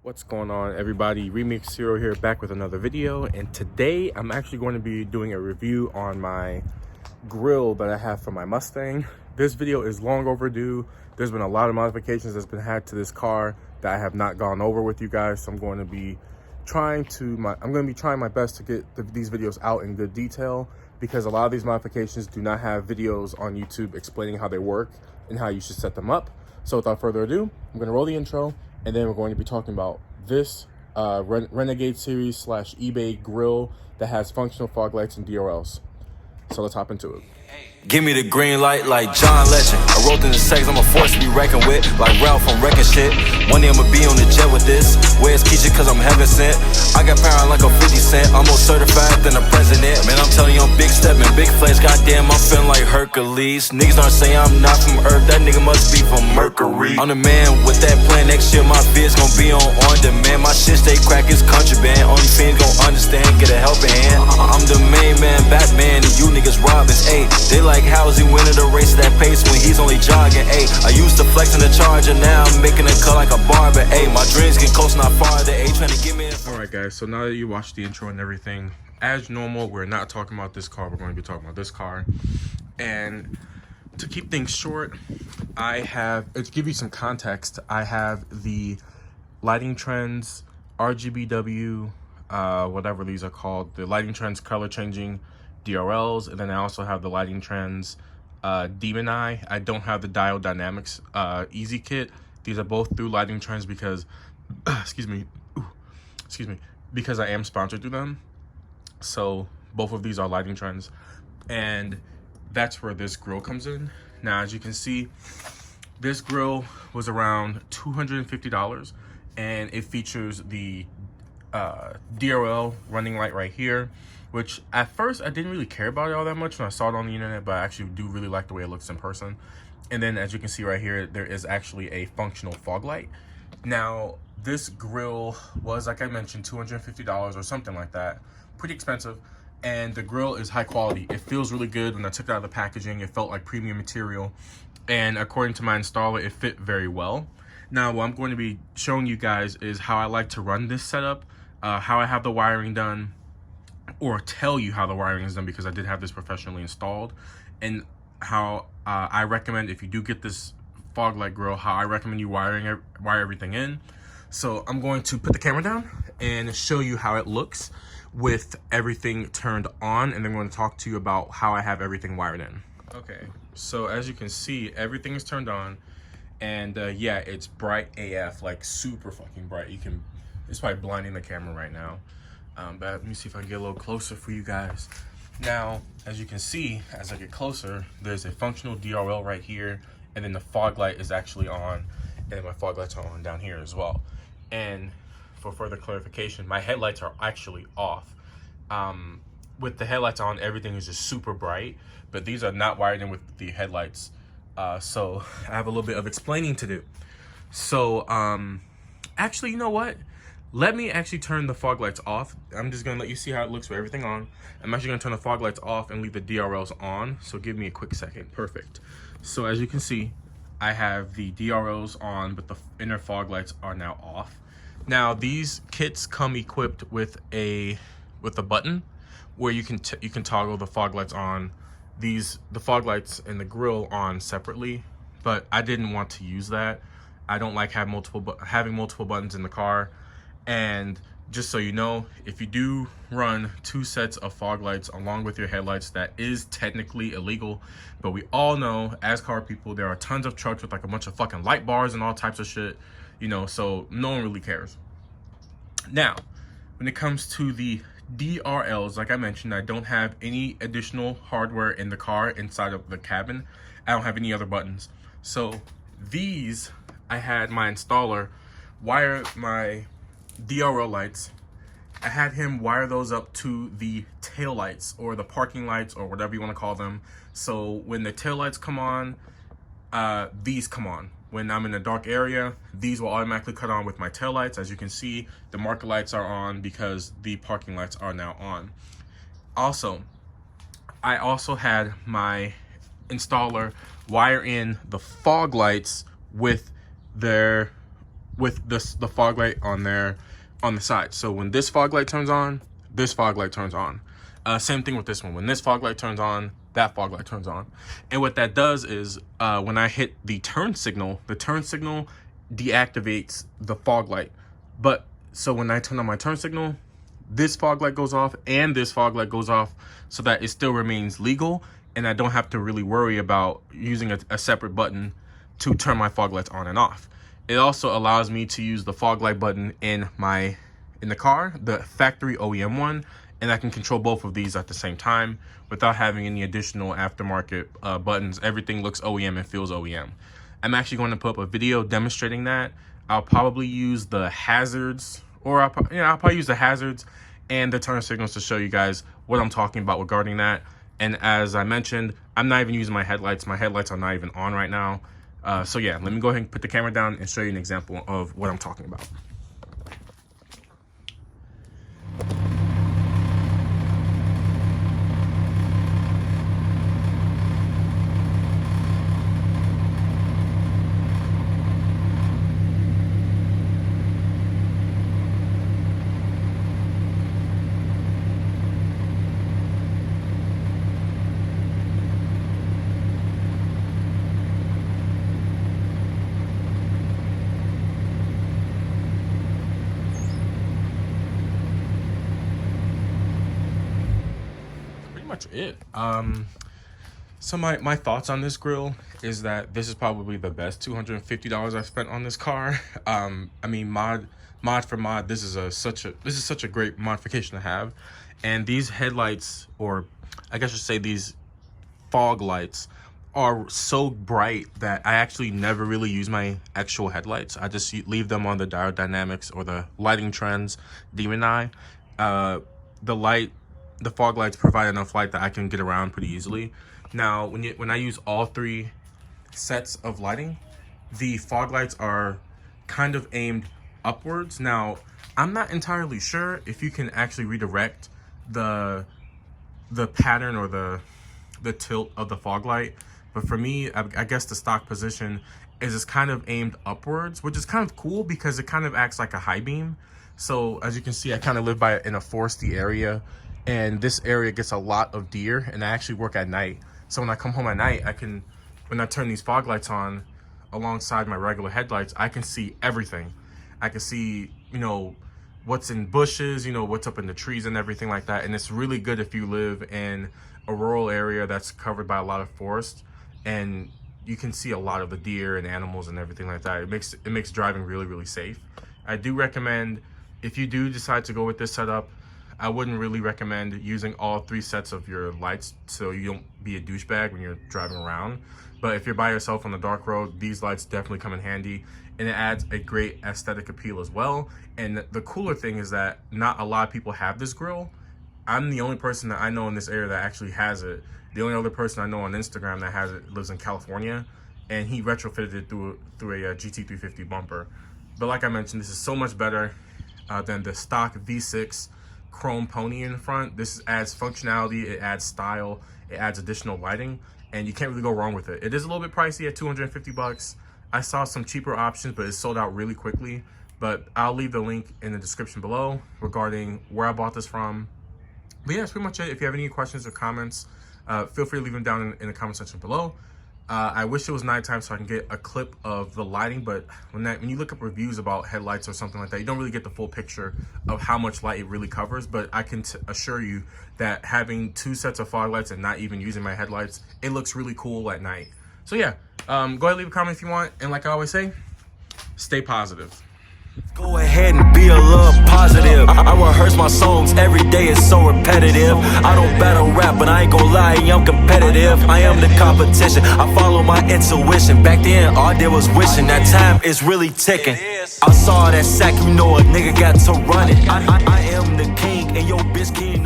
What's going on, everybody? Remix Hero here, back with another video, and today I'm actually going to be doing a review on my grill that I have for my Mustang. This video is long overdue. There's been a lot of modifications that's been had to this car that I have not gone over with you guys, so I'm going to be trying my best to get these videos out in good detail, because a lot of these modifications do not have videos on YouTube explaining how they work and how you should set them up. So without further ado, I'm going to roll the intro, and then we're going to be talking about this Renegade Series / eBay grill that has functional fog lights and DRLs. So let's hop into it. Give me the green light like John Legend. I wrote in the sex, I'm a force to be reckoned with. Like Ralph from Wrecking Shit. One day I'ma be on the jet with this. Where's Keisha cause I'm heaven sent. I got power like a 50 cent. I'm more certified than a president. Man, I'm telling you I'm big stepping, big flex. Goddamn, I'm feeling like Hercules. Niggas don't say I'm not from Earth. That nigga must be from Mercury. I'm the man with that plan. Next year my vid's gon' be on demand. My shit stay crack, it's contraband. Only fans gon' understand, get a helping hand. I'm the main man, Batman, and you niggas Robins. Ayy, they like how is he winning the race at that pace when he's only jogging? Ayy, I used to flex in the Charger, now I'm making a cut like a barber. Ayy, my dreams get close, not farther. Ayy, trying to get me. Alright guys, so now that you watched the intro and everything, as normal, we're not talking about this car, we're going to be talking about this car. And to keep things short, to give you some context, I have the Lighting Trends RGBW, whatever these are called, the Lighting Trends color changing DRLs, and then I also have the Lighting Trends Demon Eye. I don't have the Dial Dynamics Easy Kit. These are both through Lighting Trends because because I am sponsored through them. So both of these are Lighting Trends, and that's where this grill comes in. Now, as you can see, this grill was around $250, and it features the DRL running light right here, which at first I didn't really care about it all that much when I saw it on the internet, but I actually do really like the way it looks in person. And then as you can see right here, there is actually a functional fog light. Now, this grill was, like I mentioned, $250 or something like that. Pretty expensive. And the grill is high quality. It feels really good. When I took it out of the packaging, it felt like premium material. And according to my installer, it fit very well. Now, what I'm going to be showing you guys is how I like to run this setup, how I have the wiring done, or tell you how the wiring is done, because I did have this professionally installed, and how I recommend, if you do get this fog light grill, how I recommend you wire everything in. So I'm going to put the camera down and show you how it looks with everything turned on, and then I'm going to talk to you about how I have everything wired in. Okay, so as you can see, everything is turned on, and yeah, it's bright AF, like super fucking bright. It's probably blinding the camera right now. But let me see if I can get a little closer for you guys. Now, as you can see, as I get closer, there's a functional DRL right here, and then the fog light is actually on, and my fog lights are on down here as well. And for further clarification, my headlights are actually off. With the headlights on, everything is just super bright, but these are not wired in with the headlights. So I have a little bit of explaining to do. So actually, you know what? Let me actually turn the fog lights off. I'm just gonna let you see how it looks with everything on. I'm actually gonna turn the fog lights off and leave the DRLs on. So give me a quick second. Perfect. So as you can see, I have the DRLs on, but the inner fog lights are now off. Now, these kits come equipped with a button where you can toggle the fog lights on. The fog lights and the grill on separately, but I didn't want to use that. I don't like having multiple buttons in the car. And just so you know, if you do run 2 sets of fog lights along with your headlights, that is technically illegal. But we all know, as car people, there are tons of trucks with like a bunch of fucking light bars and all types of shit, you know, so no one really cares. Now, when it comes to the DRLs, like I mentioned, I don't have any additional hardware in the car inside of the cabin. I don't have any other buttons. So these, I had my installer wire my DRL lights. I had him wire those up to the tail lights, or the parking lights, or whatever you want to call them. So when the tail lights come on, these come on. When I'm in a dark area, these will automatically cut on with my tail lights. As you can see, the marker lights are on because the parking lights are now on. Also, I also had my installer wire in the fog lights with their with the fog light on there on the side. So when this fog light turns on, this fog light turns on. Same thing with this one. When this fog light turns on, that fog light turns on. And what that does is when I hit the turn signal deactivates the fog light. But so when I turn on my turn signal, this fog light goes off and this fog light goes off, so that it still remains legal and I don't have to really worry about using a separate button to turn my fog lights on and off. It also allows me to use the fog light button in the car, the factory OEM one, and I can control both of these at the same time without having any additional aftermarket buttons. Everything looks OEM and feels OEM. I'm actually going to put up a video demonstrating that. I'll probably use the hazards, or I'll probably use the hazards and the turn signals to show you guys what I'm talking about regarding that. And as I mentioned, I'm not even using my headlights. My headlights are not even on right now. So yeah, let me go ahead and put the camera down and show you an example of what I'm talking about. Much it. So my thoughts on this grill is that this is probably the best $250 I've spent on this car. I mean, mod for mod, this is such a great modification to have. And these headlights, or I guess I should say these fog lights, are so bright that I actually never really use my actual headlights. I just leave them on the Diode Dynamics or the Lighting Trends Demon Eye. The fog lights provide enough light that I can get around pretty easily. Now, when I use all three sets of lighting, the fog lights are kind of aimed upwards. Now, I'm not entirely sure if you can actually redirect the pattern or the tilt of the fog light, but for me, I guess the stock position is it's kind of aimed upwards, which is kind of cool because it kind of acts like a high beam. So as you can see, I kind of live in a foresty area, and this area gets a lot of deer, and I actually work at night. So when I come home at night, when I turn these fog lights on alongside my regular headlights, I can see everything. I can see, what's in bushes, what's up in the trees and everything like that. And it's really good if you live in a rural area that's covered by a lot of forest, and you can see a lot of the deer and animals and everything like that. It makes driving really, really safe. I do recommend, if you do decide to go with this setup, I wouldn't really recommend using all three sets of your lights so you don't be a douchebag when you're driving around. But if you're by yourself on the dark road, these lights definitely come in handy, and it adds a great aesthetic appeal as well. And the cooler thing is that not a lot of people have this grill. I'm the only person that I know in this area that actually has it. The only other person I know on Instagram that has it lives in California, and he retrofitted it through a GT350 bumper. But like I mentioned, this is so much better than the stock V6 chrome pony in the front. This adds functionality, it adds style, it adds additional lighting, and you can't really go wrong with it. It is a little bit pricey at 250 bucks. I saw some cheaper options, but it sold out really quickly. But I'll leave the link in the description below regarding where I bought this from. But yeah, that's pretty much it. If you have any questions or comments, feel free to leave them down in the comment section below. I wish it was nighttime so I can get a clip of the lighting, but when you look up reviews about headlights or something like that, you don't really get the full picture of how much light it really covers. But I can assure you that having two sets of fog lights and not even using my headlights, it looks really cool at night. So yeah, go ahead and leave a comment if you want, and like I always say, stay positive. Go ahead and be a little positive. I rehearse my songs every day, it's so repetitive. I don't battle rap, but I ain't gon' lie, I'm competitive. I am the competition, I follow my intuition. Back then, all I did was wishing, that time is really ticking. I saw that sack, a nigga got to run it. I am the king, and your bitch king,